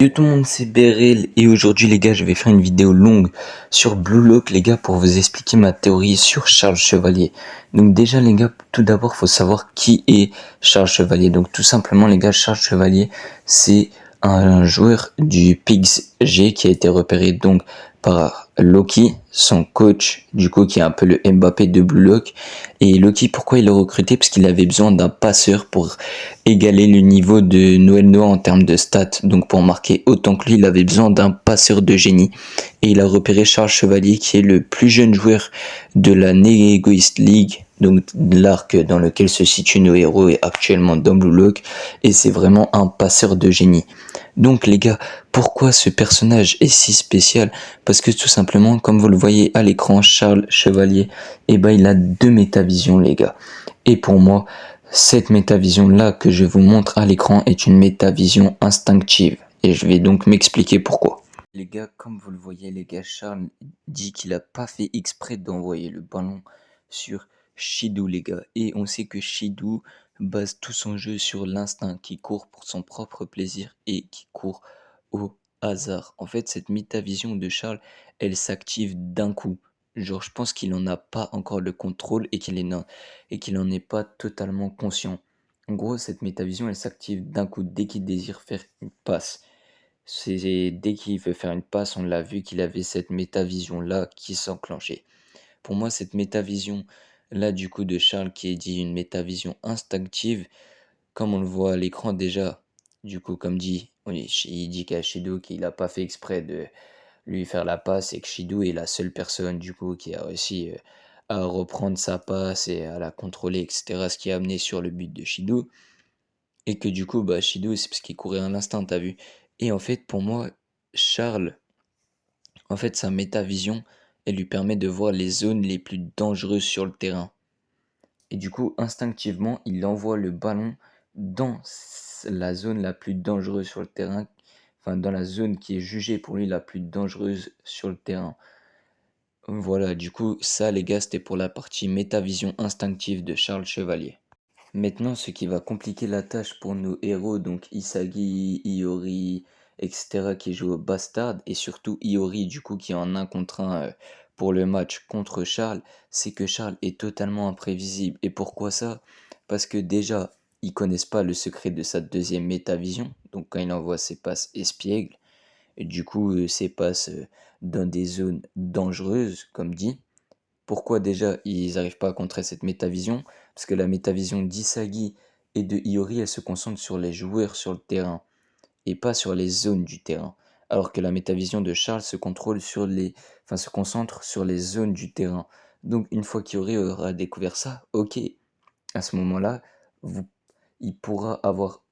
Yo tout le monde, c'est Beryl et aujourd'hui les gars je vais faire une vidéo longue sur Blue Lock les gars pour vous expliquer ma théorie sur Charles Chevalier. Donc déjà les gars, tout d'abord faut savoir qui est Charles Chevalier. Donc tout simplement les gars, Charles Chevalier c'est un joueur du PXG qui a été repéré donc par Loki, son coach du coup qui est un peu le Mbappé de Blue Lock. Et Loki, pourquoi il l'a recruté? Parce qu'il avait besoin d'un passeur pour égaler le niveau de Noël Noah en termes de stats. Donc pour marquer autant que lui, il avait besoin d'un passeur de génie. Et il a repéré Charles Chevalier, qui est le plus jeune joueur de la Egoist League, donc l'arc dans lequel se situe nos héros et actuellement dans Blue Lock. Et c'est vraiment un passeur de génie. Donc les gars, pourquoi ce personnage est si spécial? Parce que tout simplement, comme vous le voyez à l'écran, Charles Chevalier, il a deux métavisions les gars. Et pour moi, cette métavision-là que je vous montre à l'écran est une métavision instinctive. Et je vais donc m'expliquer pourquoi. Les gars, comme vous le voyez, les gars, Charles dit qu'il a pas fait exprès d'envoyer le ballon sur Shidou, les gars. Et on sait que Shidou base tout son jeu sur l'instinct, qui court pour son propre plaisir et qui court au hasard. En fait, cette métavision de Charles, elle s'active d'un coup. Genre, je pense qu'il n'en a pas encore le contrôle et qu'il en est pas totalement conscient. En gros, cette métavision, elle s'active d'un coup dès qu'il désire faire une passe. C'est dès qu'il veut faire une passe, on l'a vu qu'il avait cette métavision-là qui s'enclenchait. Pour moi, cette métavision-là, du coup, de Charles, qui est dit une métavision instinctive, comme on le voit à l'écran déjà, du coup, comme dit, il dit qu'à Shido qu'il n'a pas fait exprès de lui faire la passe et que Shido est la seule personne, du coup, qui a réussi à reprendre sa passe et à la contrôler, etc. Ce qui a amené sur le but de Shido. Et que du coup, bah, Shido, c'est parce qu'il courait à l'instinct, t'as vu. Et en fait, pour moi, Charles, en fait, sa métavision, elle lui permet de voir les zones les plus dangereuses sur le terrain. Et du coup, instinctivement, il envoie le ballon dans la zone la plus dangereuse sur le terrain, enfin dans la zone qui est jugée pour lui la plus dangereuse sur le terrain. Voilà, du coup, ça les gars, c'était pour la partie métavision instinctive de Charles Chevalier. Maintenant, ce qui va compliquer la tâche pour nos héros, donc Isagi, Iori, etc., qui jouent au Bastard, et surtout Iori, du coup, qui est en 1 contre 1 pour le match contre Charles, c'est que Charles est totalement imprévisible. Et pourquoi ça? Parce que déjà, ils connaissent pas le secret de sa deuxième métavision, donc quand il envoie ses passes espiègles, et du coup, ses passes dans des zones dangereuses, comme dit. Pourquoi déjà ils n'arrivent pas à contrer cette métavision? Parce que la métavision d'Isagi et de Iori, elle se concentre sur les joueurs sur le terrain et pas sur les zones du terrain. Alors que la métavision de Charles se concentre sur les zones du terrain. Donc une fois qu'Iori aura découvert ça, ok, à ce moment-là, vous- il pourra avoir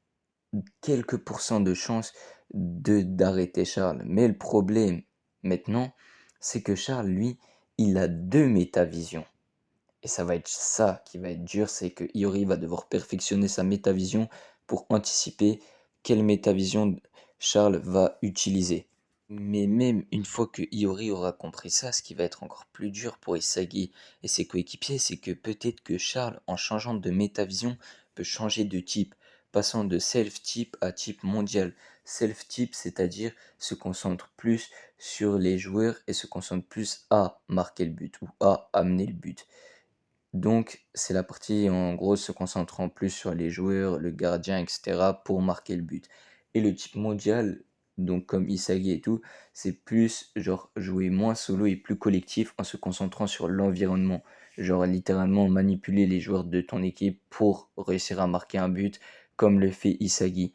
quelques pourcents de chance d'arrêter Charles. Mais le problème maintenant, c'est que Charles, lui, il a deux métavisions. Et ça va être ça qui va être dur, c'est que Iori va devoir perfectionner sa métavision pour anticiper quelle métavision Charles va utiliser. Mais même une fois que Iori aura compris ça, ce qui va être encore plus dur pour Isagi et ses coéquipiers, c'est que peut-être que Charles, en changeant de métavision, peut changer de type, passant de self-type à type mondial. Self-type, c'est-à-dire se concentre plus sur les joueurs et se concentre plus à marquer le but ou à amener le but. Donc, c'est la partie en gros se concentrant plus sur les joueurs, le gardien, etc. pour marquer le but. Et le type mondial, donc comme Isagi et tout, c'est plus genre jouer moins solo et plus collectif en se concentrant sur l'environnement. Genre littéralement manipuler les joueurs de ton équipe pour réussir à marquer un but comme le fait Isagi.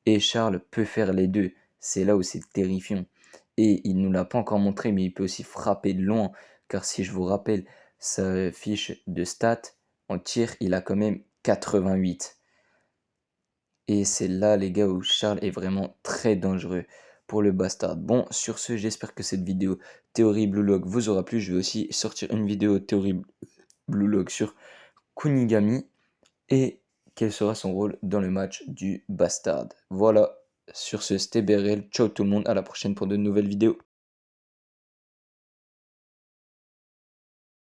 Et Charles peut faire les deux. C'est là où c'est terrifiant. Et il ne nous l'a pas encore montré, mais il peut aussi frapper de loin. Car si je vous rappelle, sa fiche de stats en tir, il a quand même 88. Et c'est là, les gars, où Charles est vraiment très dangereux pour le Bastard. Bon, sur ce, j'espère que cette vidéo théorie Blue Lock vous aura plu. Je vais aussi sortir une vidéo théorie Blue Lock sur Kunigami et quel sera son rôle dans le match du Bastard. Voilà, sur ce, c'était BRL. Ciao tout le monde, à la prochaine pour de nouvelles vidéos.